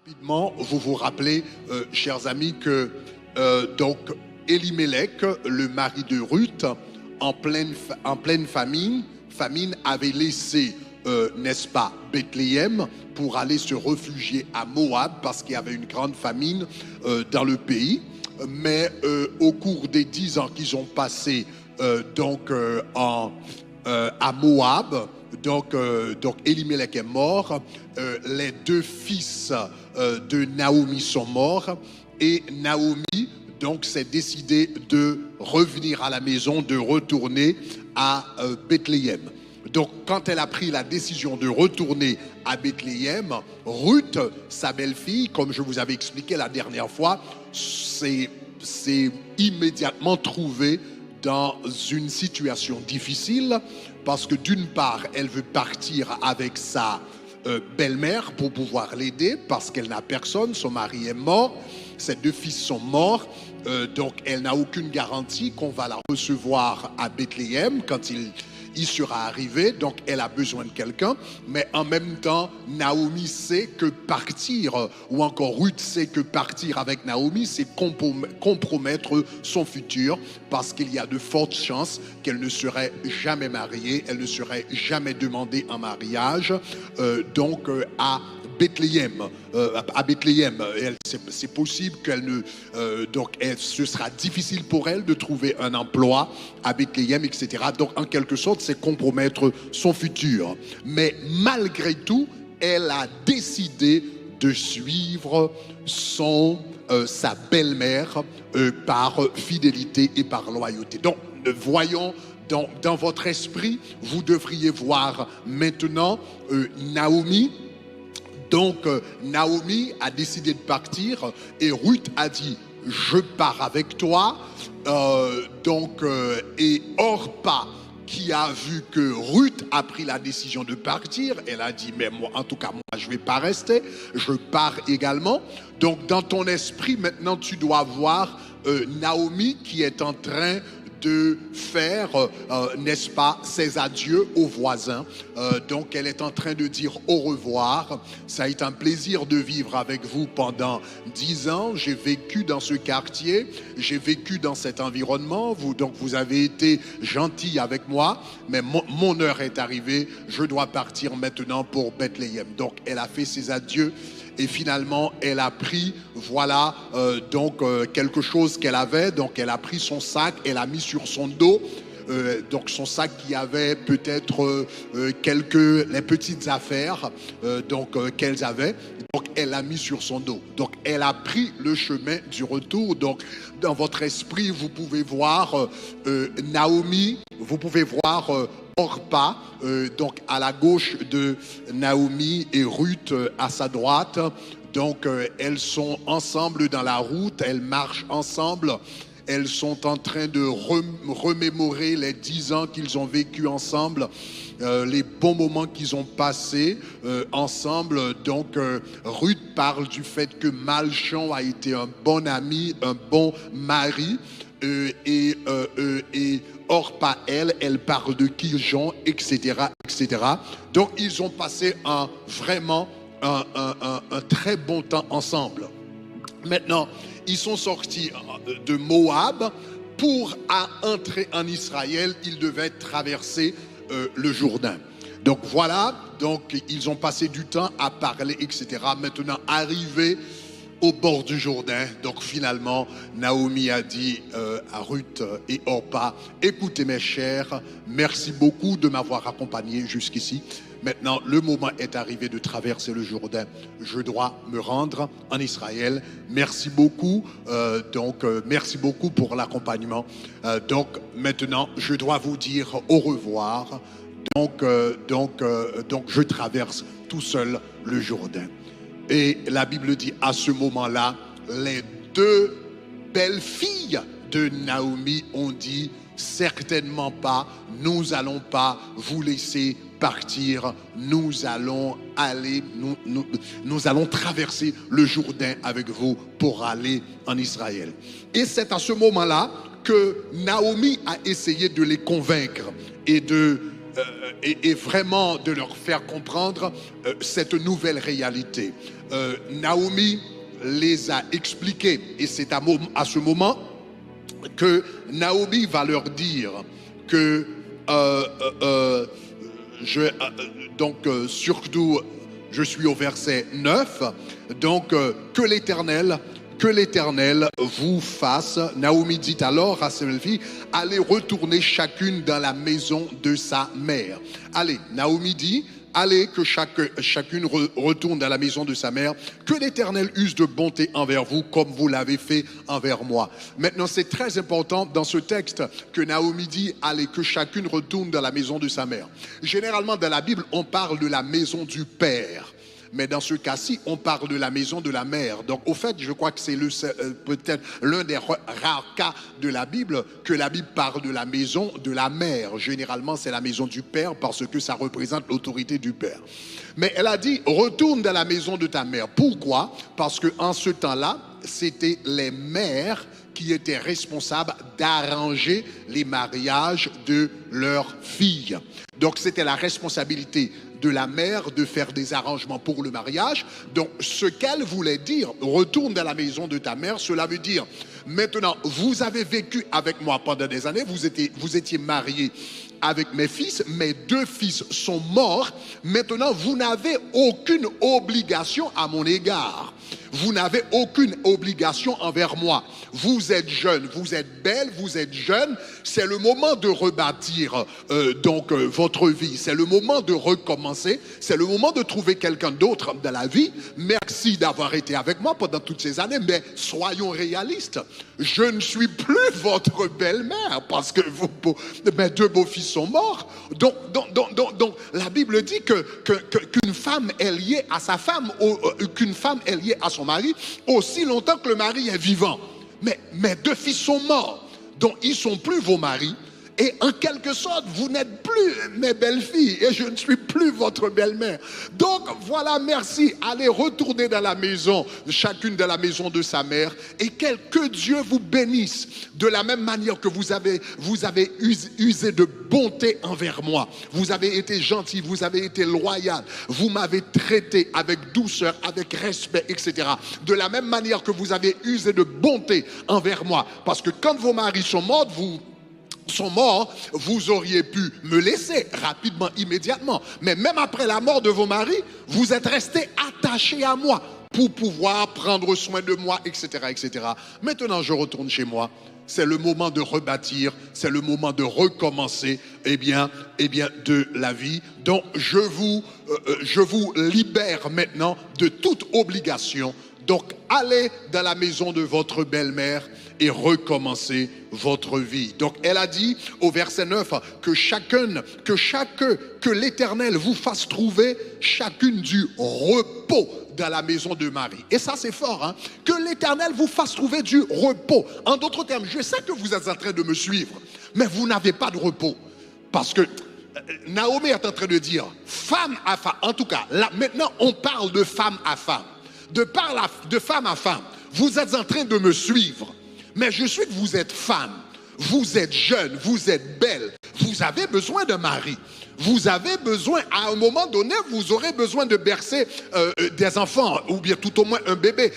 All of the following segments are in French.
Rapidement, vous vous rappelez, chers amis, que donc Elimelech, le mari de Ruth, en pleine famine, avait laissé, n'est-ce pas, Bethléem pour aller se réfugier à Moab parce qu'il y avait une grande famine dans le pays. Mais au cours des 10 ans qu'ils ont passé à Moab, donc Elimelech est mort, les 2 fils de Naomi sont morts et Naomi donc s'est décidé de revenir à la maison, de retourner à Bethléem. Donc quand elle a pris la décision de retourner à Bethléem, Ruth, sa belle-fille, comme je vous avais expliqué la dernière fois, s'est immédiatement trouvée dans une situation difficile parce que d'une part, elle veut partir avec sa belle-mère pour pouvoir l'aider parce qu'elle n'a personne, son mari est mort, ses 2 fils sont morts, donc elle n'a aucune garantie qu'on va la recevoir à Bethléem quand il sera arrivé, donc elle a besoin de quelqu'un, mais en même temps, Naomi sait que partir, ou encore Ruth sait que partir avec Naomi, c'est compromettre son futur, parce qu'il y a de fortes chances qu'elle ne serait jamais mariée, elle ne serait jamais demandée en mariage, à Bethléem. C'est possible qu'elle ne... ce sera difficile pour elle de trouver un emploi à Bethléem, etc. Donc, en quelque sorte, c'est compromettre son futur. Mais malgré tout, elle a décidé de suivre sa belle-mère par fidélité et par loyauté. Donc, voyons... Dans votre esprit, vous devriez voir maintenant Naomi. Donc, Naomi a décidé de partir et Ruth a dit, je pars avec toi. Et Orpa, qui a vu que Ruth a pris la décision de partir, elle a dit, mais moi, en tout cas, moi, je ne vais pas rester, je pars également. Donc, dans ton esprit, maintenant, tu dois voir Naomi qui est en train de faire, n'est-ce pas, ses adieux aux voisins. Donc, elle est en train de dire au revoir. Ça a été un plaisir de vivre avec vous pendant 10 ans. J'ai vécu dans ce quartier, j'ai vécu dans cet environnement. Vous avez été gentils avec moi, mais mon heure est arrivée. Je dois partir maintenant pour Bethléem. Donc, elle a fait ses adieux. Et finalement, elle a pris, voilà, quelque chose qu'elle avait. Donc, elle a pris son sac, elle a mis sur son dos. Donc, son sac qui avait peut-être les petites affaires qu'elles avaient. Donc, elle l'a mis sur son dos. Donc, elle a pris le chemin du retour. Donc, dans votre esprit, vous pouvez voir Naomi, vous pouvez voir Orpa, donc à la gauche de Naomi et Ruth à sa droite. Donc, elles sont ensemble dans la route, elles marchent ensemble. Elles sont en train de remémorer les 10 ans qu'ils ont vécu ensemble, les bons moments qu'ils ont passés ensemble. Donc, Ruth parle du fait que Malchon a été un bon ami, un bon mari. Et Orpa, elle parle de Kiljon, etc., etc. Donc, ils ont passé vraiment un très bon temps ensemble. Maintenant, ils sont sortis de Moab. Pour entrer en Israël, ils devaient traverser le Jourdain. Donc voilà, donc ils ont passé du temps à parler, etc. Maintenant, arrivés au bord du Jourdain, donc finalement, Naomi a dit à Ruth et Orpa, écoutez mes chers, merci beaucoup de m'avoir accompagné jusqu'ici. Maintenant, le moment est arrivé de traverser le Jourdain. Je dois me rendre en Israël. Merci beaucoup. Merci beaucoup pour l'accompagnement. Donc, maintenant, je dois vous dire au revoir. Donc, je traverse tout seul le Jourdain. Et la Bible dit, à ce moment-là, les 2 belles filles de Naomi ont dit, certainement pas, nous allons pas vous laisser partir, nous allons traverser le Jourdain avec vous pour aller en Israël. Et c'est à ce moment-là que Naomi a essayé de les convaincre et de et vraiment de leur faire comprendre cette nouvelle réalité. Naomi les a expliqués, et c'est à ce moment que Naomi va leur dire que surtout, je suis au verset 9, donc que l'Éternel vous fasse. Naomi dit alors à ses filles, allez retourner chacune dans la maison de sa mère. Allez, Naomi dit, allez que chacune retourne dans la maison de sa mère, que l'Éternel use de bonté envers vous comme vous l'avez fait envers moi. Maintenant, c'est très important dans ce texte que Naomi dit, allez que chacune retourne dans la maison de sa mère. Généralement dans la Bible, on parle de la maison du père. Mais dans ce cas-ci, on parle de la maison de la mère. Donc, au fait, je crois que c'est peut-être l'un des rares cas de la Bible que la Bible parle de la maison de la mère. Généralement, c'est la maison du père parce que ça représente l'autorité du père. Mais elle a dit, retourne dans la maison de ta mère. Pourquoi? Parce qu'en ce temps-là, c'était les mères qui étaient responsables d'arranger les mariages de leurs filles. Donc, c'était la responsabilité de la mère de faire des arrangements pour le mariage. Donc, ce qu'elle voulait dire, retourne dans la maison de ta mère, cela veut dire, maintenant, vous avez vécu avec moi pendant des années, vous étiez mariés avec mes fils, mes 2 fils sont morts, maintenant, vous n'avez aucune obligation à mon égard. Vous n'avez aucune obligation envers moi. Vous êtes jeune, vous êtes belle, vous êtes jeune. C'est le moment de rebâtir votre vie. C'est le moment de recommencer. C'est le moment de trouver quelqu'un d'autre dans la vie. Merci d'avoir été avec moi pendant toutes ces années, mais soyons réalistes. Je ne suis plus votre belle-mère parce que mes 2 beaux-fils sont morts. Donc, la Bible dit qu'une femme est liée à sa femme, qu'une femme est liée à son mari aussi longtemps que le mari est vivant. Mais mes 2 fils sont morts, donc ils ne sont plus vos maris. Et en quelque sorte, vous n'êtes plus mes belles-filles et je ne suis plus votre belle-mère. Donc voilà, merci. Allez retourner dans la maison, chacune dans la maison de sa mère, et que Dieu vous bénisse de la même manière que vous avez usé de bonté envers moi. Vous avez été gentil, vous avez été loyal, vous m'avez traité avec douceur, avec respect, etc. De la même manière que vous avez usé de bonté envers moi. Parce que quand vos maris sont morts, vous auriez pu me laisser rapidement, immédiatement. Mais même après la mort de vos maris, vous êtes restés attachés à moi pour pouvoir prendre soin de moi, etc., etc. Maintenant, je retourne chez moi. C'est le moment de rebâtir, c'est le moment de recommencer, de la vie. Donc, je vous libère maintenant de toute obligation. Donc, allez dans la maison de votre belle-mère et recommencer votre vie. Donc, elle a dit au verset 9 que l'Éternel vous fasse trouver chacune du repos dans la maison de Marie. Et ça, c'est fort, hein? Que l'Éternel vous fasse trouver du repos. En d'autres termes, je sais que vous êtes en train de me suivre, mais vous n'avez pas de repos. Parce que Naomi est en train de dire, femme à femme, en tout cas, là, maintenant, on parle de femme à femme. De femme à femme, vous êtes en train de me suivre. Mais je suis que vous êtes femme, vous êtes jeune, vous êtes belle, vous avez besoin d'un mari. Vous avez besoin, à un moment donné, vous aurez besoin de bercer des enfants, ou bien tout au moins un bébé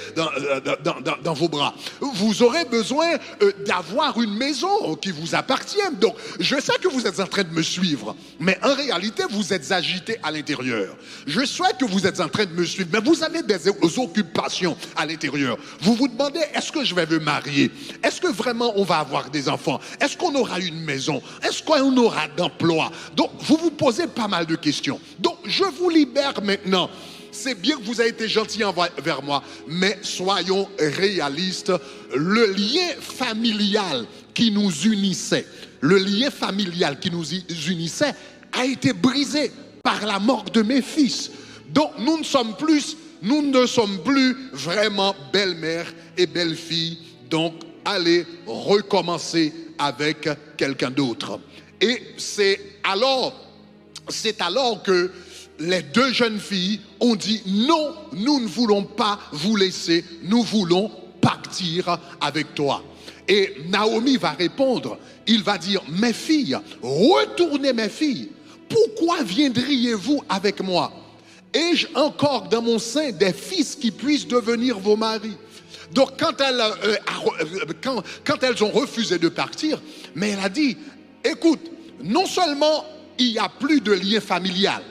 dans vos bras. Vous aurez besoin d'avoir une maison qui vous appartienne. Donc, je sais que vous êtes en train de me suivre, mais en réalité, vous êtes agité à l'intérieur. Je sais que vous êtes en train de me suivre, mais vous avez des occupations à l'intérieur. Vous vous demandez, est-ce que je vais me marier? Est-ce que vraiment on va avoir des enfants? Est-ce qu'on aura une maison? Est-ce qu'on aura d'emploi? Donc, vous posez pas mal de questions. Donc, je vous libère maintenant. C'est bien que vous avez été gentil envers moi, mais soyons réalistes. Le lien familial qui nous unissait, a été brisé par la mort de mes fils. Donc, nous ne sommes plus vraiment belle-mère et belle-fille. Donc, allez recommencer avec quelqu'un d'autre. Et c'est alors que les 2 jeunes filles ont dit non, nous ne voulons pas vous laisser, nous voulons partir avec toi. Et Naomi va répondre, il va dire, mes filles, retournez mes filles, pourquoi viendriez-vous avec moi? Ai-je encore dans mon sein des fils qui puissent devenir vos maris? Donc quand elles ont refusé de partir, mais elle a dit, écoute, non seulement il n'y a plus de lien familial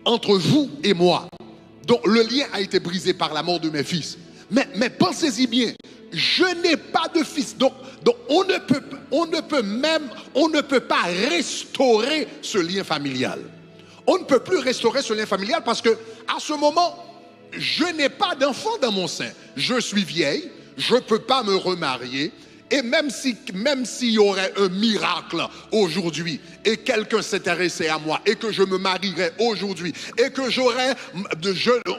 entre vous et moi, donc le lien a été brisé par la mort de mes fils, mais pensez-y bien, je n'ai pas de fils, donc on ne peut pas restaurer ce lien familial. On ne peut plus restaurer ce lien familial parce que à ce moment, je n'ai pas d'enfant dans mon sein. Je suis vieille, je ne peux pas me remarier. Et même s'il y aurait un miracle aujourd'hui et quelqu'un s'intéressait à moi et que je me marierais aujourd'hui et que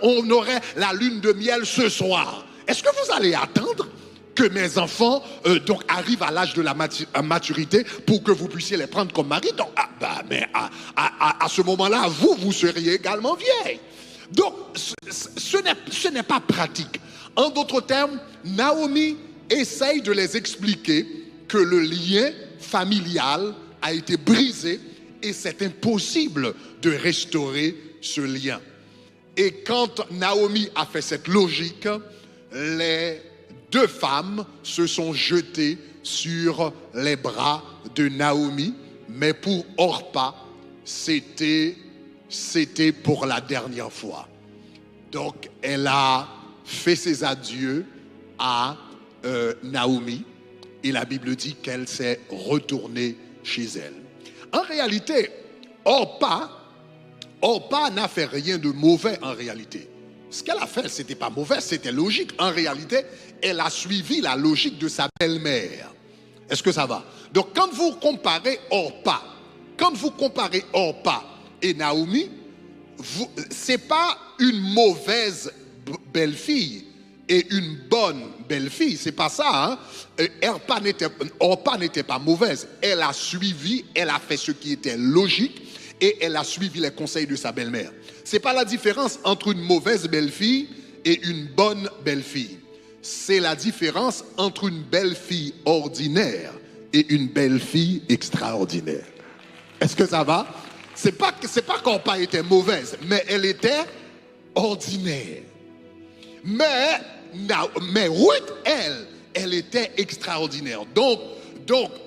on aurait la lune de miel ce soir, est-ce que vous allez attendre que mes enfants donc arrivent à l'âge de la maturité pour que vous puissiez les prendre comme mari? Donc, mais à ce moment-là, vous seriez également vieille. Donc, ce n'est pas pratique. En d'autres termes, Naomi essaye de les expliquer que le lien familial a été brisé et c'est impossible de restaurer ce lien. Et quand Naomi a fait cette logique, les deux femmes se sont jetées sur les bras de Naomi, mais pour Orpa, c'était pour la dernière fois. Donc, elle a fait ses adieux à Naomi et la Bible dit qu'elle s'est retournée chez elle. En réalité, Orpa n'a fait rien de mauvais en réalité. Ce qu'elle a fait, c'était pas mauvais, c'était logique. En réalité, elle a suivi la logique de sa belle-mère. Est-ce que ça va? Donc, quand vous comparez Orpa et Naomi, c'est pas une mauvaise belle-fille et une bonne belle-fille, c'est pas ça. Orpa n'était pas mauvaise. Elle a suivi, elle a fait ce qui était logique et elle a suivi les conseils de sa belle-mère. C'est pas la différence entre une mauvaise belle-fille et une bonne belle-fille. C'est la différence entre une belle-fille ordinaire et une belle-fille extraordinaire. Est-ce que ça va? C'est pas qu'Orpa était mauvaise, mais elle était ordinaire. Mais Ruth, elle était extraordinaire. Donc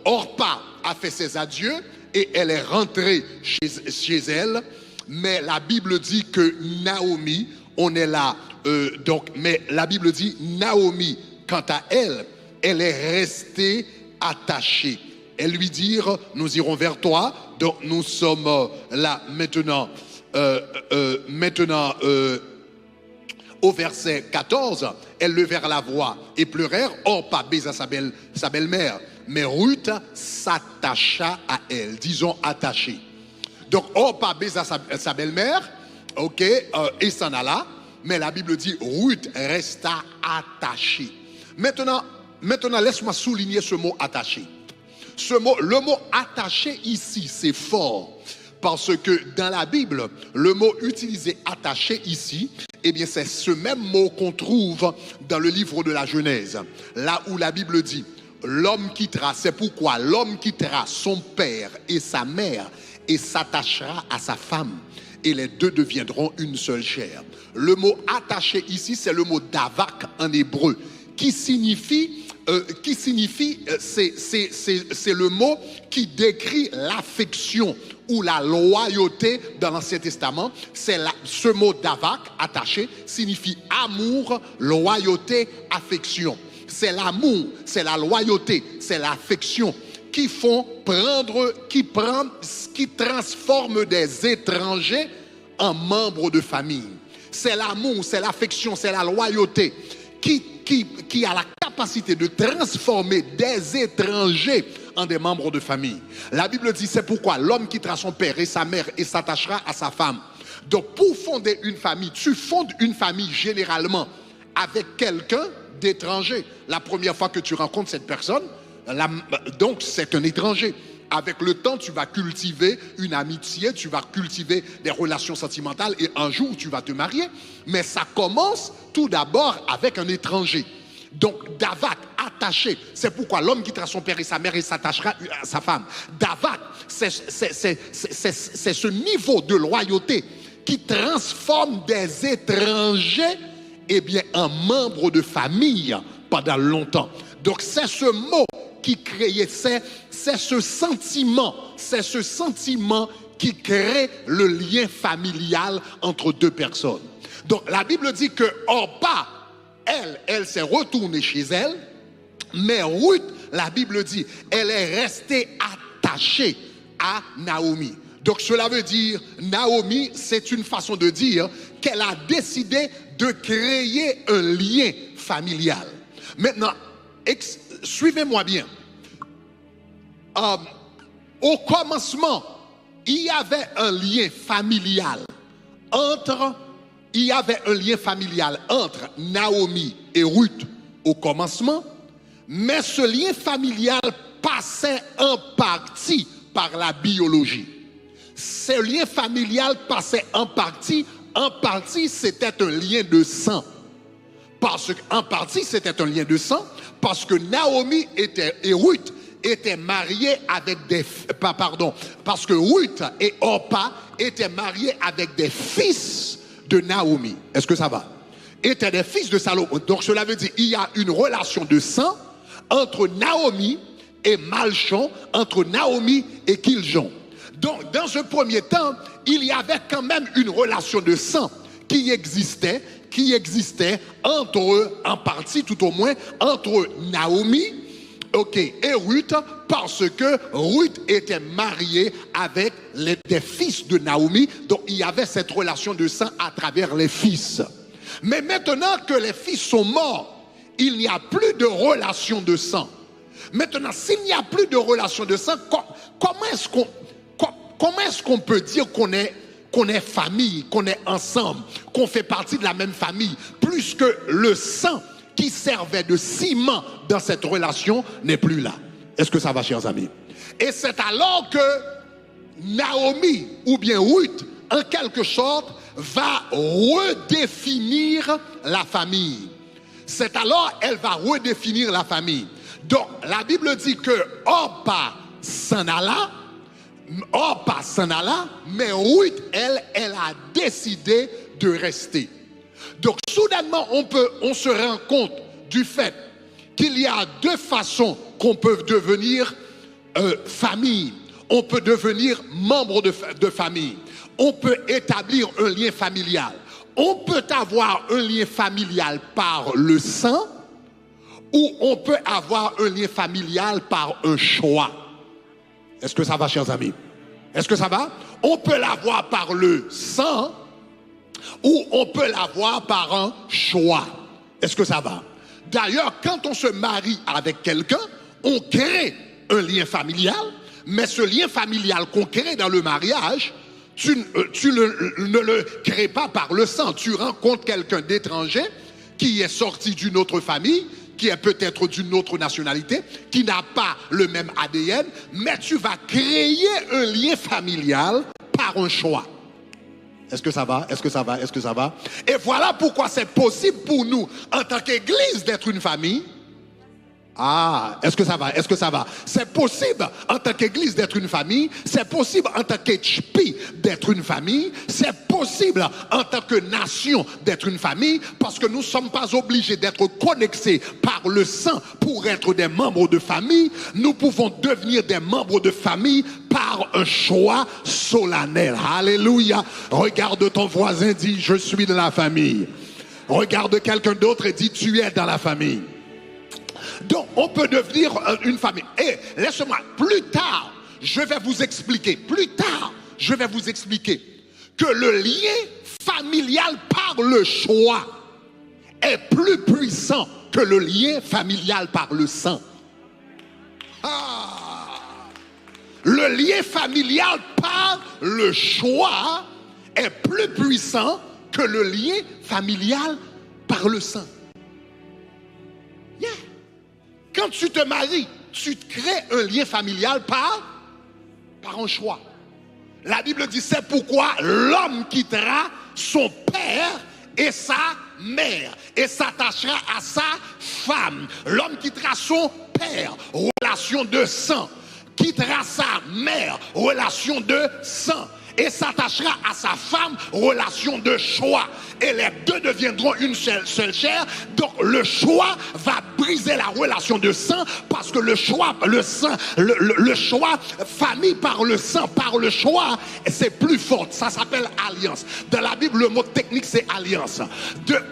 Orpa a fait ses adieux et elle est rentrée chez elle. Mais la Bible dit que Naomi, on est là. Mais la Bible dit Naomi, quant à elle, elle est restée attachée. Elle lui dit, nous irons vers toi. Donc nous sommes là maintenant. Au verset 14, elles levèrent la voix et pleurèrent. Orpa baisa sa belle-mère, mais Ruth s'attacha à elle. Disons attachée. Donc Orpa baisa sa belle-mère, et s'en alla. Mais la Bible dit Ruth resta attachée. Maintenant, laisse-moi souligner ce mot attaché. Le mot attaché ici, c'est fort. Parce que dans la Bible, le mot utilisé attaché ici, eh bien c'est ce même mot qu'on trouve dans le livre de la Genèse. Là où la Bible dit, l'homme quittera, c'est pourquoi l'homme quittera son père et sa mère et s'attachera à sa femme. Et les deux deviendront une seule chair. Le mot attaché ici, c'est le mot davak en hébreu, qui signifie, c'est le mot qui décrit l'affection ou la loyauté dans l'Ancien Testament. Ce mot davak, attaché, signifie amour, loyauté, affection. C'est l'amour, c'est la loyauté, c'est l'affection qui transforment des étrangers en membres de famille. C'est l'amour, c'est l'affection, c'est la loyauté qui a la capacité de transformer des étrangers en des membres de famille. La Bible dit, c'est pourquoi l'homme quittera son père et sa mère et s'attachera à sa femme. Donc pour fonder une famille, tu fondes une famille généralement avec quelqu'un d'étranger. La première fois que tu rencontres cette personne, donc c'est un étranger. Avec le temps, tu vas cultiver une amitié, tu vas cultiver des relations sentimentales et un jour, tu vas te marier. Mais ça commence tout d'abord avec un étranger. Donc, davak, attaché. C'est pourquoi l'homme quittera son père et sa mère et s'attachera à sa femme. Davat, c'est ce niveau de loyauté qui transforme des étrangers en membres de famille pendant longtemps. Donc c'est ce mot qui créait, c'est ce sentiment qui crée le lien familial entre deux personnes. Donc la Bible dit que Orpa, elle s'est retournée chez elle, mais Ruth, la Bible dit, elle est restée attachée à Naomi. Donc cela veut dire, Naomi, c'est une façon de dire qu'elle a décidé de créer un lien familial. Maintenant, suivez-moi bien. Au commencement, il y avait un lien familial entre Naomi et Ruth au commencement, mais ce lien familial passait en partie par la biologie. Ce lien familial passait en partie c'était un lien de sang. Parce que Naomi et Ruth étaient mariés avec parce que Ruth et Orpa étaient mariés avec des fils de Naomi. Est-ce que ça va? Étaient des fils de Salomon. Donc cela veut dire qu'il y a une relation de sang entre Naomi et Malchon, entre Naomi et Kiljon. Donc dans ce premier temps, il y avait quand même une relation de sang qui existait entre eux, en partie tout au moins, entre Naomi et Ruth, parce que Ruth était mariée avec des fils de Naomi, donc il y avait cette relation de sang à travers les fils. Mais maintenant que les fils sont morts, il n'y a plus de relation de sang. Maintenant, s'il n'y a plus de relation de sang, comment est-ce qu'on peut dire qu'on est famille, qu'on est ensemble, qu'on fait partie de la même famille, plus que le sang qui servait de ciment dans cette relation n'est plus là? Est-ce que ça va, chers amis? Et c'est alors que Naomi, ou bien Ruth, en quelque sorte, va redéfinir la famille. C'est alors elle va redéfinir la famille. Donc, la Bible dit que Orpa s'en alla, mais Ruth, elle a décidé de rester. Donc, soudainement, on se rend compte du fait qu'il y a deux façons qu'on peut devenir famille. On peut devenir membre de famille. On peut établir un lien familial. On peut avoir un lien familial par le sang, ou on peut avoir un lien familial par un choix. Est-ce que ça va, chers amis? Est-ce que ça va? On peut l'avoir par le sang, ou on peut l'avoir par un choix. Est-ce que ça va? D'ailleurs, quand on se marie avec quelqu'un, on crée un lien familial, mais ce lien familial qu'on crée dans le mariage, tu ne le crées pas par le sang. Tu rencontres quelqu'un d'étranger qui est sorti d'une autre famille, qui est peut-être d'une autre nationalité, qui n'a pas le même ADN, mais tu vas créer un lien familial par un choix. Est-ce que ça va? Est-ce que ça va? Est-ce que ça va? Et voilà pourquoi c'est possible pour nous, en tant qu'Église, d'être une famille. Ah, est-ce que ça va? Est-ce que ça va? C'est possible en tant qu'Église d'être une famille. C'est possible en tant qu'HP d'être une famille. C'est possible en tant que nation d'être une famille, parce que nous ne sommes pas obligés d'être connectés par le sang pour être des membres de famille. Nous pouvons devenir des membres de famille par un choix solennel. Alléluia. Regarde ton voisin, dis: je suis de la famille. Regarde quelqu'un d'autre et dis: tu es dans la famille. Donc, on peut devenir une famille. Et laissez-moi, plus tard, je vais vous expliquer que le lien familial par le choix est plus puissant que le lien familial par le sang. Le lien familial par le choix est plus puissant que le lien familial par le sang. Yeah. Quand tu te maries, tu crées un lien familial par un choix. La Bible dit: c'est pourquoi l'homme quittera son père et sa mère et s'attachera à sa femme, l'homme quittera son père, relation de sang, quittera sa mère, relation de sang, et s'attachera à sa femme, relation de choix. Et les deux deviendront une seule chair. Donc le choix va briser la relation de sang, parce que le choix, le sang, le choix, famille par le sang, par le choix, c'est plus fort. Ça s'appelle alliance. Dans la Bible, le mot technique, c'est alliance.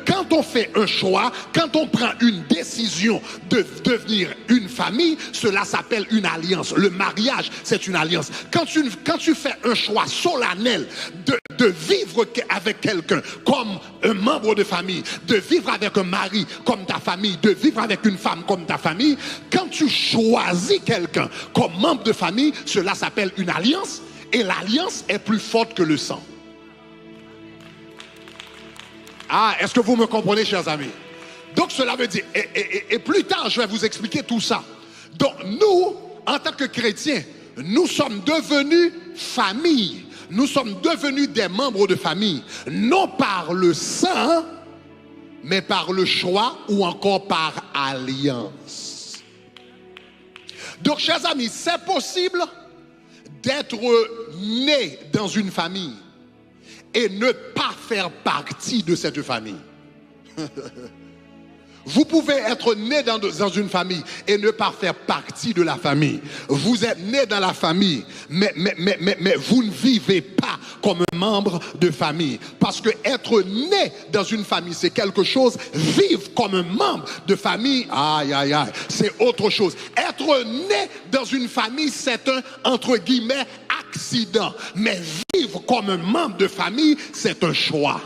Quand on fait un choix, quand on prend une décision de devenir une famille, cela s'appelle une alliance. Le mariage, c'est une alliance. Quand tu fais un choix solennel de vivre avec quelqu'un comme un membre de famille, de vivre avec un mari comme ta famille, de vivre avec une femme comme ta famille, quand tu choisis quelqu'un comme membre de famille, cela s'appelle une alliance, et l'alliance est plus forte que le sang. Ah, est-ce que vous me comprenez, chers amis? Donc cela veut dire, et plus tard je vais vous expliquer tout ça. Donc nous, en tant que chrétiens, nous sommes devenus famille. Nous sommes devenus des membres de famille, non par le sang, mais par le choix ou encore par alliance. Donc, chers amis, c'est possible d'être né dans une famille et ne pas faire partie de cette famille. Vous pouvez être né dans une famille et ne pas faire partie de la famille. Vous êtes né dans la famille, mais vous ne vivez pas comme un membre de famille. Parce que être né dans une famille, c'est quelque chose. Vivre comme un membre de famille, aïe, aïe, aïe, c'est autre chose. Être né dans une famille, c'est un, entre guillemets, accident. Mais vivre comme un membre de famille, c'est un choix.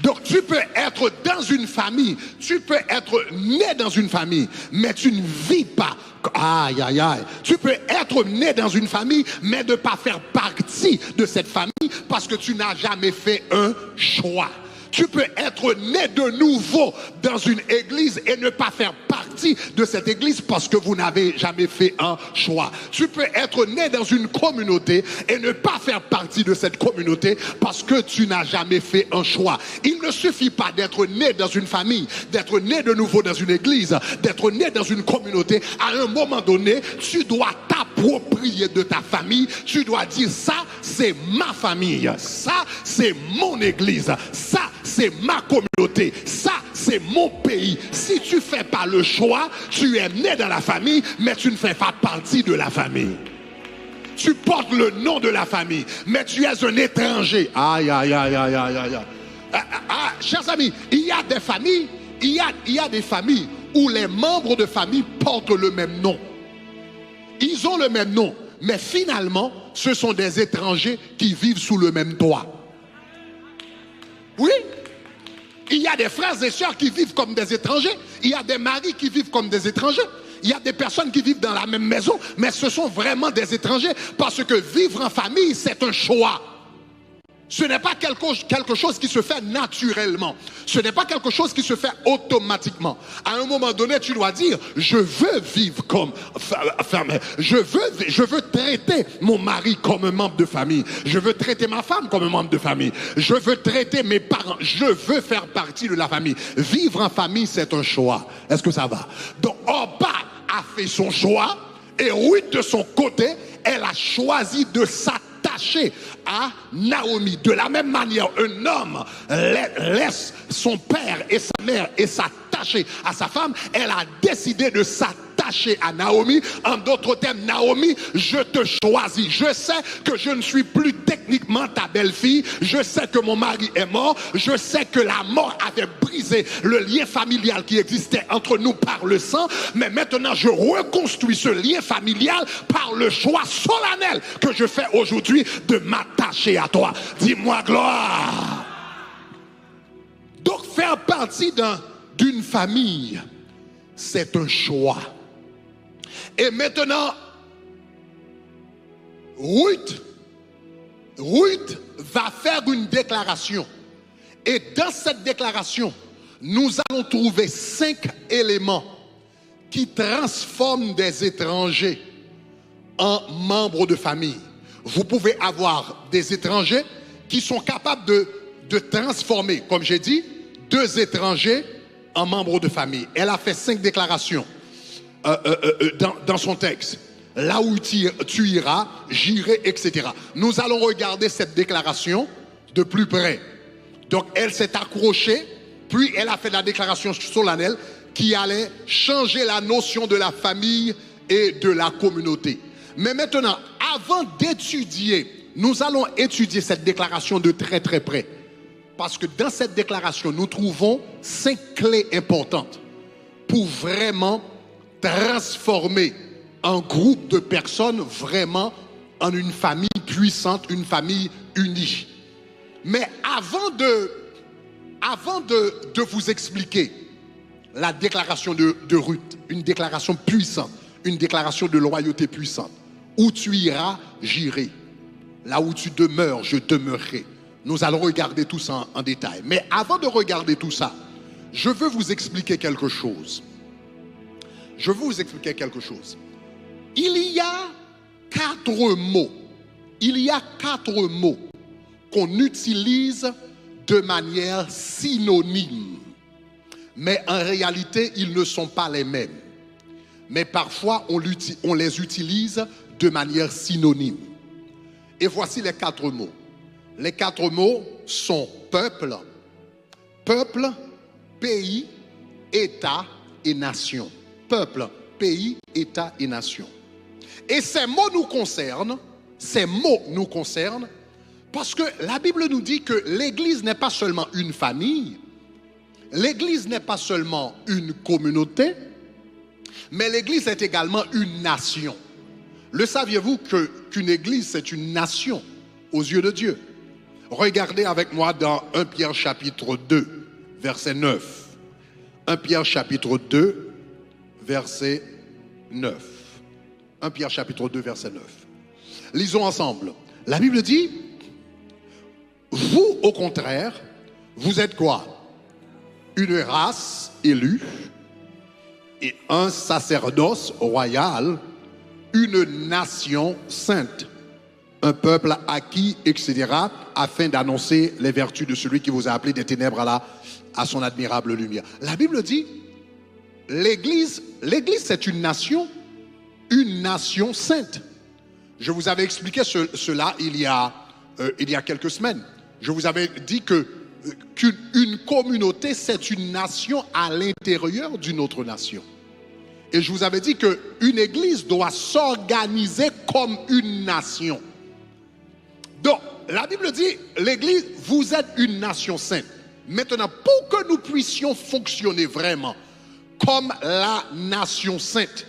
Donc tu peux être dans une famille, tu peux être né dans une famille, mais tu ne vis pas. Aïe, aïe, aïe. Tu peux être né dans une famille, mais ne pas faire partie de cette famille parce que tu n'as jamais fait un choix. Tu peux être né de nouveau dans une église et ne pas faire partie de cette église parce que vous n'avez jamais fait un choix. Tu peux être né dans une communauté et ne pas faire partie de cette communauté parce que tu n'as jamais fait un choix. Il ne suffit pas d'être né dans une famille, d'être né de nouveau dans une église, d'être né dans une communauté. À un moment donné, tu dois t'approprier de ta famille. Tu dois dire, ça, c'est ma famille. Ça, c'est mon église. Ça, c'est ma communauté, ça c'est mon pays. Si tu ne fais pas le choix, tu es né dans la famille, mais tu ne fais pas partie de la famille. Tu portes le nom de la famille, mais tu es un étranger. Aïe, aïe, aïe, aïe, aïe, aïe. Chers amis, il y a des familles, il y a des familles où les membres de famille portent le même nom. Ils ont le même nom, mais finalement, ce sont des étrangers qui vivent sous le même toit. Oui, il y a des frères et sœurs qui vivent comme des étrangers. Il y a des maris qui vivent comme des étrangers. Il y a des personnes qui vivent dans la même maison, mais ce sont vraiment des étrangers parce que vivre en famille, c'est un choix. Ce n'est pas quelque chose qui se fait naturellement. Ce n'est pas quelque chose qui se fait automatiquement. À un moment donné, tu dois dire, je veux vivre comme femme. Je veux traiter mon mari comme un membre de famille. Je veux traiter ma femme comme un membre de famille. Je veux traiter mes parents. Je veux faire partie de la famille. Vivre en famille, c'est un choix. Est-ce que ça va? Donc, Orpa a fait son choix et Ruth, de son côté, elle a choisi de s'attacher à Naomi. De la même manière, un homme laisse son père et sa mère et s'attacher à sa femme. Elle a décidé de s'attacher à Naomi. En d'autres termes, Naomi, je te choisis. Je sais que je ne suis plus techniquement ta belle-fille. Je sais que mon mari est mort. Je sais que la mort avait brisé le lien familial qui existait entre nous par le sang. Mais maintenant, je reconstruis ce lien familial par le choix solennel que je fais aujourd'hui de m'attacher à toi. Dis-moi gloire. Donc faire partie d'une famille, c'est un choix. Et maintenant, Ruth va faire une déclaration. Et dans cette déclaration, nous allons trouver 5 éléments qui transforment des étrangers en membres de famille. Vous pouvez avoir des étrangers qui sont capables de transformer, comme j'ai dit, 2 étrangers un membre de famille. Elle a fait 5 déclarations dans son texte. Là où tu iras, j'irai, etc. Nous allons regarder cette déclaration de plus près. Donc elle s'est accrochée, puis elle a fait la déclaration solennelle qui allait changer la notion de la famille et de la communauté. Mais maintenant, avant d'étudier, nous allons étudier cette déclaration de très très près. Parce que dans cette déclaration, nous trouvons 5 clés importantes pour vraiment transformer un groupe de personnes vraiment en une famille puissante, une famille unie. Mais avant de vous expliquer la déclaration de Ruth, une déclaration puissante, une déclaration de loyauté puissante, où tu iras, j'irai. Là où tu demeures, je demeurerai. Nous allons regarder tout ça en détail. Mais avant de regarder tout ça, je veux vous expliquer quelque chose. Je veux vous expliquer quelque chose. Il y a 4 mots. Il y a 4 mots qu'on utilise de manière synonyme. Mais en réalité, ils ne sont pas les mêmes. Mais parfois, on les utilise de manière synonyme. Et voici les 4 mots. Les 4 mots sont peuple, peuple, pays, État et nation. Peuple, pays, État et nation. Et ces mots nous concernent parce que la Bible nous dit que l'Église n'est pas seulement une famille, l'Église n'est pas seulement une communauté, mais l'Église est également une nation. Le saviez-vous qu'une Église, c'est une nation aux yeux de Dieu? Regardez avec moi dans 1 Pierre chapitre 2, verset 9. 1 Pierre chapitre 2, verset 9. 1 Pierre chapitre 2, verset 9. Lisons ensemble. La Bible dit, vous au contraire, vous êtes quoi? Une race élue et un sacerdoce royal, une nation sainte, un peuple acquis, etc., afin d'annoncer les vertus de celui qui vous a appelé des ténèbres à son admirable lumière. La Bible dit, l'Église c'est une nation sainte. Je vous avais expliqué cela il y a quelques semaines. Je vous avais dit qu'une communauté, c'est une nation à l'intérieur d'une autre nation. Et je vous avais dit qu'une église doit s'organiser comme une nation. Donc, la Bible dit, l'église, vous êtes une nation sainte. Maintenant, pour que nous puissions fonctionner vraiment comme la nation sainte,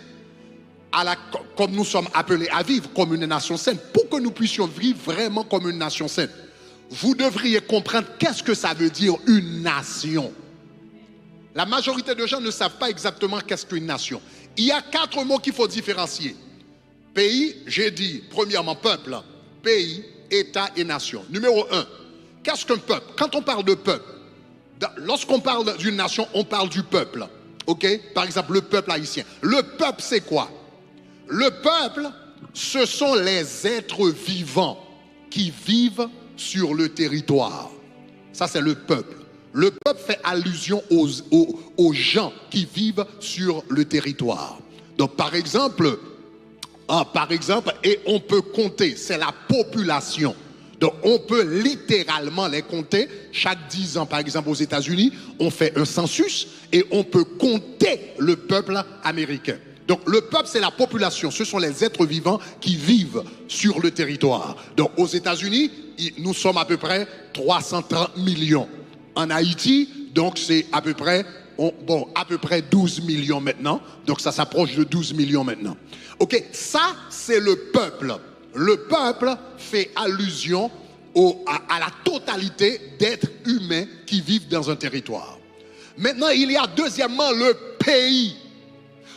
comme nous sommes appelés à vivre comme une nation sainte, pour que nous puissions vivre vraiment comme une nation sainte, vous devriez comprendre qu'est-ce que ça veut dire une nation. La majorité de gens ne savent pas exactement qu'est-ce qu'une nation. Il y a 4 mots qu'il faut différencier. Pays, j'ai dit, premièrement, peuple, pays, État et nation. Numéro 1, qu'est-ce qu'un peuple? Quand on parle de peuple, lorsqu'on parle d'une nation, on parle du peuple. Ok? Par exemple, le peuple haïtien. Le peuple, c'est quoi? Le peuple, ce sont les êtres vivants qui vivent sur le territoire. Ça, c'est le peuple. Le peuple fait allusion aux gens qui vivent sur le territoire. Donc, par exemple, et on peut compter, c'est la population. Donc, on peut littéralement les compter. Chaque 10 ans, par exemple, aux États-Unis, on fait un census et on peut compter le peuple américain. Donc, le peuple, c'est la population. Ce sont les êtres vivants qui vivent sur le territoire. Donc, aux États-Unis, nous sommes à peu près 330 millions. En Haïti, donc, c'est à peu près 12 millions maintenant. Donc, ça s'approche de 12 millions maintenant. OK, ça, c'est le peuple. Le peuple fait allusion à la totalité d'êtres humains qui vivent dans un territoire. Maintenant, il y a deuxièmement le pays.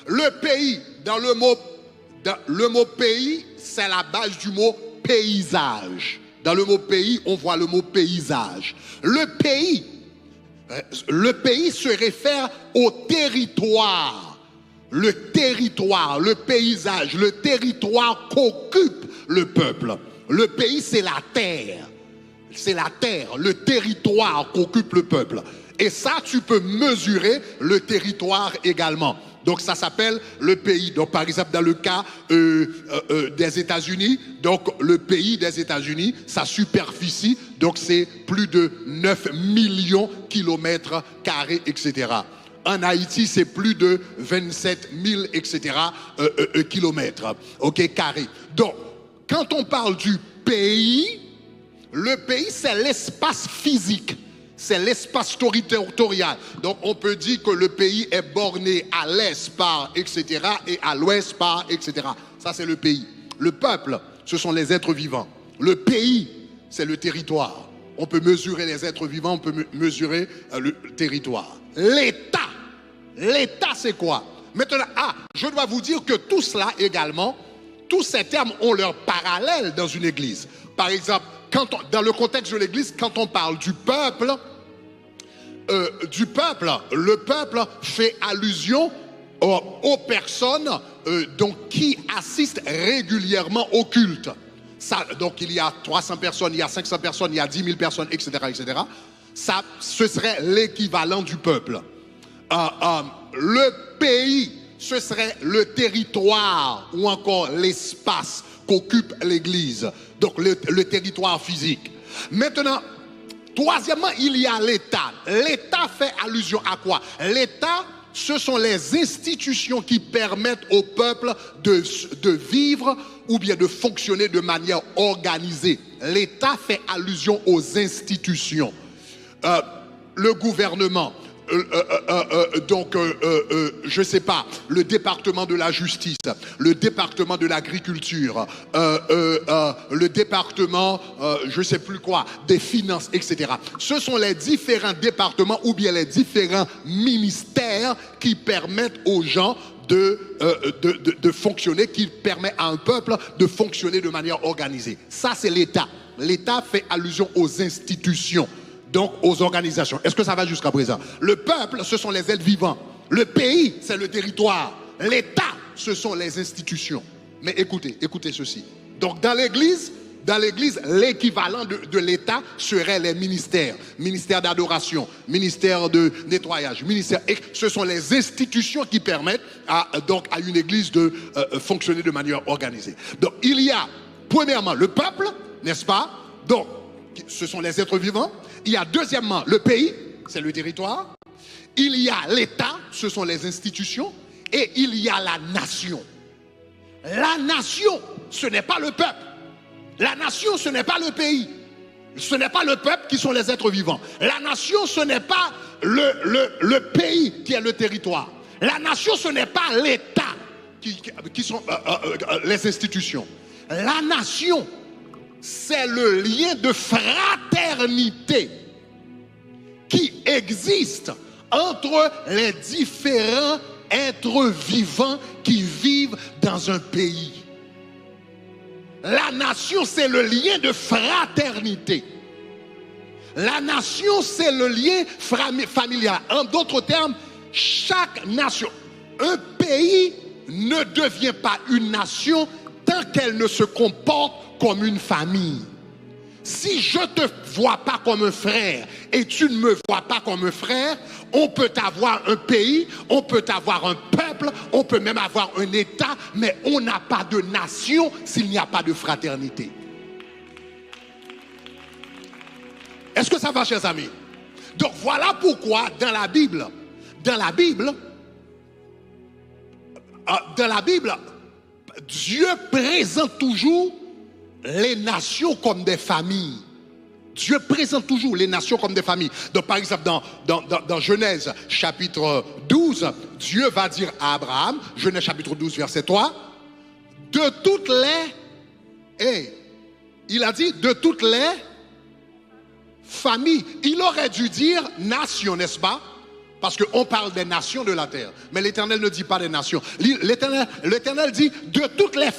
Le pays, dans le mot pays, c'est la base du mot paysage. Dans le mot pays, on voit le mot paysage. Le pays se réfère au territoire. Le territoire, le paysage, le territoire qu'occupe le peuple. Le pays, c'est la terre. C'est la terre, le territoire qu'occupe le peuple. Et ça, tu peux mesurer le territoire également. Donc ça s'appelle le pays. Donc par exemple dans le cas des États-Unis, donc le pays des États-Unis, sa superficie, donc c'est plus de 9 millions kilomètres carrés, etc. En Haïti, c'est plus de 27 000, etc. Kilomètres, ok, carrés. Donc quand on parle du pays, le pays c'est l'espace physique. C'est l'espace territorial. Donc on peut dire que le pays est borné à l'est par etc. et à l'ouest par etc. Ça c'est le pays. Le peuple, ce sont les êtres vivants. Le pays, c'est le territoire. On peut mesurer les êtres vivants, on peut mesurer le territoire. L'État. L'État c'est quoi? Maintenant, je dois vous dire que tout cela également, tous ces termes ont leur parallèle dans une église. Par exemple, dans le contexte de l'église, quand on parle du peuple, le peuple fait allusion aux personnes donc, qui assistent régulièrement au culte. Ça, donc il y a 300 personnes, il y a 500 personnes, il y a 10 000 personnes, etc. etc. Ça, ce serait l'équivalent du peuple. Le pays, ce serait le territoire ou encore l'espace qu'occupe l'église. Donc le territoire physique. Maintenant, troisièmement, il y a l'État. L'État fait allusion à quoi? L'État, ce sont les institutions qui permettent au peuple de vivre ou bien de fonctionner de manière organisée. L'État fait allusion aux institutions. Le gouvernement, je sais pas, le département de la justice, le département de l'agriculture, le département, je sais plus quoi, des finances, etc. Ce sont les différents départements ou bien les différents ministères qui permettent aux gens de fonctionner, qui permet à un peuple de fonctionner de manière organisée. Ça, c'est l'État. L'État fait allusion aux institutions. Donc aux organisations. Est-ce que ça va jusqu'à présent? Le peuple, ce sont les êtres vivants. Le pays, c'est le territoire. L'État, ce sont les institutions. Mais écoutez ceci. Donc dans l'église, l'équivalent de l'État serait les ministères. Ministère d'adoration, ministère de nettoyage, ministère. Et ce sont les institutions qui permettent à une église de fonctionner de manière organisée. Donc il y a, premièrement, le peuple, n'est-ce pas? Donc, ce sont les êtres vivants. Il y a deuxièmement le pays, c'est le territoire. Il y a l'État, ce sont les institutions. Et il y a la nation. La nation, ce n'est pas le peuple. La nation, ce n'est pas le pays. Ce n'est pas le peuple qui sont les êtres vivants. La nation, ce n'est pas le pays qui est le territoire. La nation, ce n'est pas l'État qui sont les institutions. La nation, c'est le lien de fraternité qui existe entre les différents êtres vivants qui vivent dans un pays. La nation, c'est le lien de fraternité. La nation, c'est le lien familial. En d'autres termes, chaque nation, un pays ne devient pas une nation tant qu'elle ne se comporte comme une famille. Si je ne te vois pas comme un frère et tu ne me vois pas comme un frère, on peut avoir un pays, on peut avoir un peuple, on peut même avoir un État, mais on n'a pas de nation s'il n'y a pas de fraternité. Est-ce que ça va, chers amis? Donc voilà pourquoi dans la Bible, Dieu présente toujours les nations comme des familles. Dieu présente toujours les nations comme des familles. Donc par exemple dans Genèse chapitre 12, Dieu va dire à Abraham, Genèse chapitre 12 verset 3, de toutes les, il a dit de toutes les familles. Il aurait dû dire nations, n'est-ce pas? Parce qu'on parle des nations de la terre. Mais l'Éternel ne dit pas des nations. L'Éternel dit de toutes les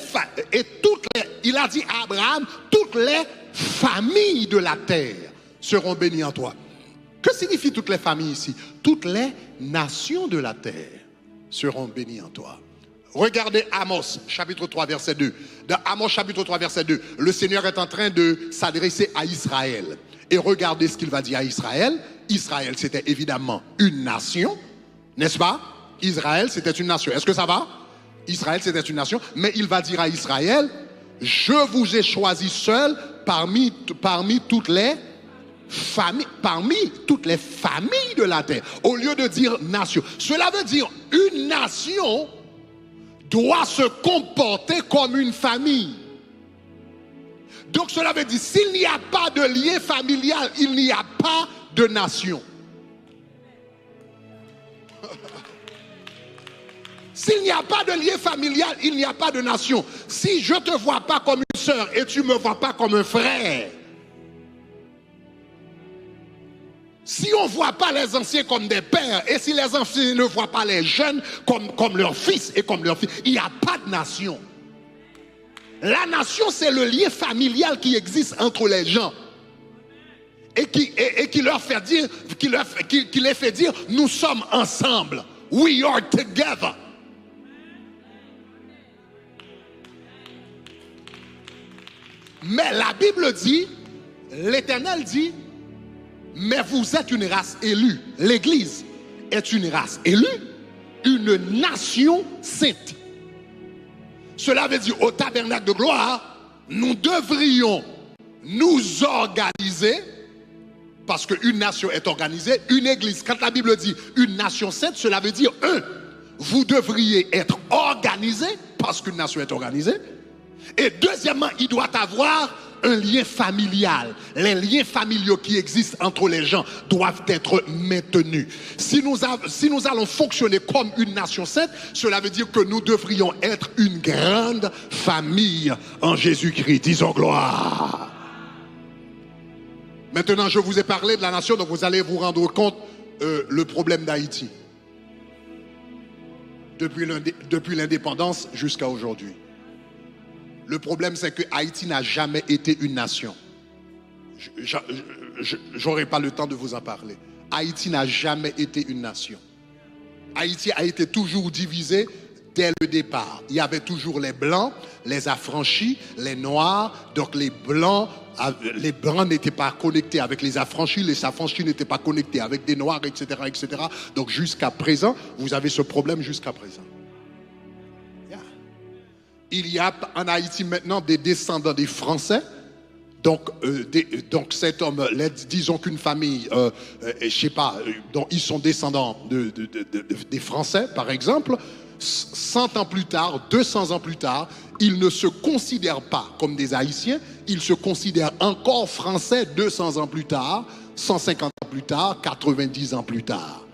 il a dit à Abraham, toutes les familles de la terre seront bénies en toi. Que signifie toutes les familles ici? Toutes les nations de la terre seront bénies en toi. Regardez Amos, chapitre 3, verset 2. Dans Amos, chapitre 3, verset 2, le Seigneur est en train de s'adresser à Israël. Et regardez ce qu'il va dire à Israël. Israël, c'était évidemment une nation, n'est-ce pas? Israël, c'était une nation. Est-ce que ça va? Israël, c'était une nation. Mais il va dire à Israël, je vous ai choisi seul parmi toutes les familles de la terre. Au lieu de dire nation. Cela veut dire une nation doit se comporter comme une famille. Donc cela veut dire, s'il n'y a pas de lien familial, il n'y a pas de nation. S'il n'y a pas de lien familial, il n'y a pas de nation. Si je ne te vois pas comme une sœur et tu ne me vois pas comme un frère, si on ne voit pas les anciens comme des pères, et si les anciens ne voient pas les jeunes comme leurs fils et comme leurs filles, il n'y a pas de nation. La nation, c'est le lien familial qui existe entre les gens. Et qui leur fait dire, qui les fait dire, nous sommes ensemble. We are together. Mais la Bible dit, l'Éternel dit, mais vous êtes une race élue. L'Église est une race élue, une nation sainte. Cela veut dire, au tabernacle de gloire, nous devrions nous organiser, parce qu'une nation est organisée, une église. Quand la Bible dit une nation sainte, cela veut dire, vous devriez être organisé, parce qu'une nation est organisée. Et deuxièmement, il doit avoir un lien familial. Les liens familiaux qui existent entre les gens doivent être maintenus. Si nous allons fonctionner comme une nation sainte, cela veut dire que nous devrions être une grande famille en Jésus-Christ. Disons gloire. Maintenant, je vous ai parlé de la nation, donc vous allez vous rendre compte le problème d'Haïti. Depuis l'indépendance jusqu'à aujourd'hui. Le problème, c'est que Haïti n'a jamais été une nation. Je n'aurai pas le temps de vous en parler. Haïti n'a jamais été une nation. Haïti a été toujours divisé dès le départ. Il y avait toujours les blancs, les affranchis, les noirs. Donc les blancs n'étaient pas connectés avec les affranchis n'étaient pas connectés avec des noirs, etc., etc. Donc jusqu'à présent, vous avez ce problème jusqu'à présent. Il y a en Haïti maintenant des descendants des Français. Donc cet homme, disons qu'une famille, je sais pas, dont ils sont descendants des Français, par exemple, 100 ans plus tard, 200 ans plus tard, ils ne se considèrent pas comme des Haïtiens, ils se considèrent encore Français 200 ans plus tard, 150 ans plus tard, 90 ans plus tard.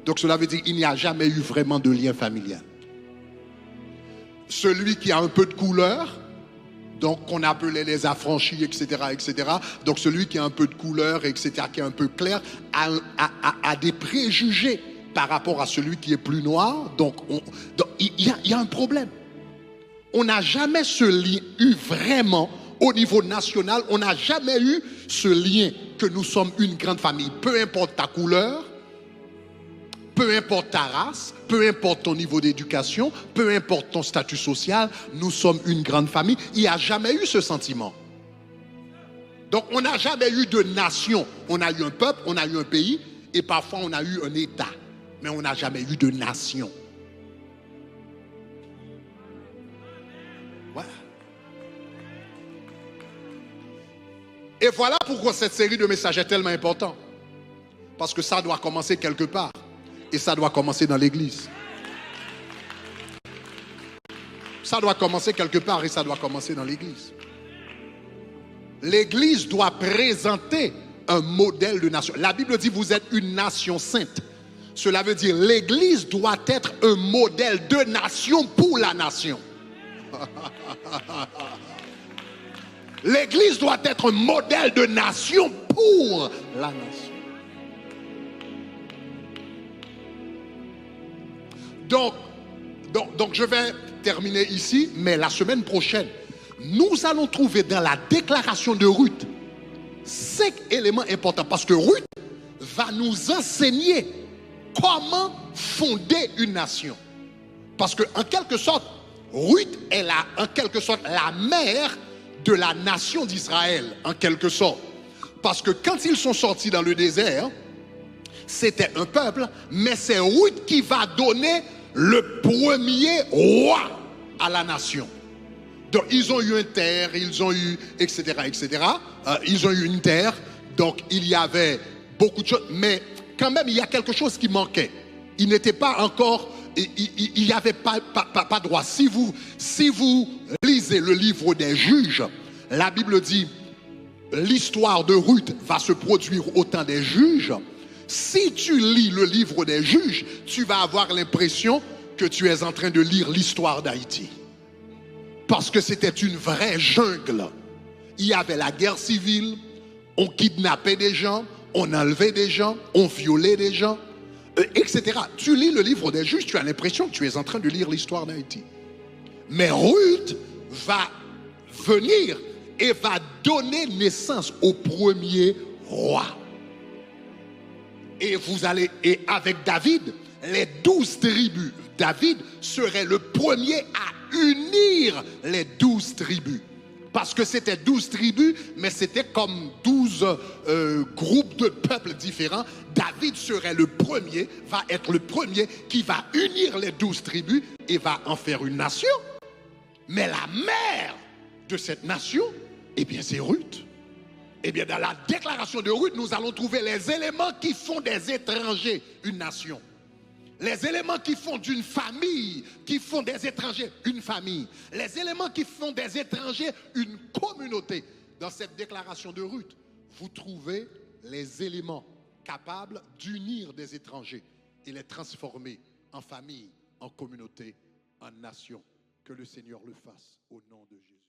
Donc cela veut dire qu'il n'y a jamais eu vraiment de lien familial. Celui qui a un peu de couleur, donc qu'on appelait les affranchis, etc., etc. Donc celui qui a un peu de couleur, etc., qui est un peu clair, a des préjugés par rapport à celui qui est plus noir. Donc il y a un problème. On n'a jamais ce lien eu vraiment au niveau national. On n'a jamais eu ce lien que nous sommes une grande famille. Peu importe ta couleur, peu importe ta race, peu importe ton niveau d'éducation, peu importe ton statut social, nous sommes une grande famille. Il n'y a jamais eu ce sentiment. Donc on n'a jamais eu de nation. On a eu un peuple, on a eu un pays, et parfois on a eu un État. Mais on n'a jamais eu de nation. Voilà. Et voilà pourquoi cette série de messages est tellement importante. Parce que ça doit commencer quelque part. Et ça doit commencer dans l'église. Ça doit commencer quelque part et ça doit commencer dans l'église. L'église doit présenter un modèle de nation. La Bible dit vous êtes une nation sainte. Cela veut dire l'église doit être un modèle de nation pour la nation. L'église doit être un modèle de nation pour la nation. Donc je vais terminer ici, mais la semaine prochaine, nous allons trouver dans la déclaration de Ruth 5 éléments importants. Parce que Ruth va nous enseigner comment fonder une nation. Parce qu'en quelque sorte, Ruth est en quelque sorte la mère de la nation d'Israël, en quelque sorte. Parce que quand ils sont sortis dans le désert, c'était un peuple, mais c'est Ruth qui va donner le premier roi à la nation. Donc ils ont eu une terre, ils ont eu, etc., etc. Ils ont eu une terre, donc il y avait beaucoup de choses, mais quand même il y a quelque chose qui manquait. Il n'était pas encore, il n'y avait pas droit. Si vous lisez le livre des Juges, la Bible dit, l'histoire de Ruth va se produire au temps des Juges. Si tu lis le livre des Juges, tu vas avoir l'impression que tu es en train de lire l'histoire d'Haïti. Parce que c'était une vraie jungle. Il y avait la guerre civile, on kidnappait des gens, on enlevait des gens, on violait des gens, etc. Tu lis le livre des Juges, tu as l'impression que tu es en train de lire l'histoire d'Haïti. Mais Ruth va venir et va donner naissance au premier roi. Et avec David, les 12 tribus, David serait le premier à unir les 12 tribus. Parce que c'était 12 tribus, mais c'était comme 12 groupes de peuples différents. David serait le premier, va être le premier qui va unir les 12 tribus et va en faire une nation. Mais la mère de cette nation, eh bien c'est Ruth. Eh bien dans la déclaration de Ruth, nous allons trouver les éléments qui font des étrangers une nation. Les éléments qui font d'une famille, qui font des étrangers une famille. Les éléments qui font des étrangers une communauté. Dans cette déclaration de Ruth, vous trouvez les éléments capables d'unir des étrangers et les transformer en famille, en communauté, en nation. Que le Seigneur le fasse au nom de Jésus.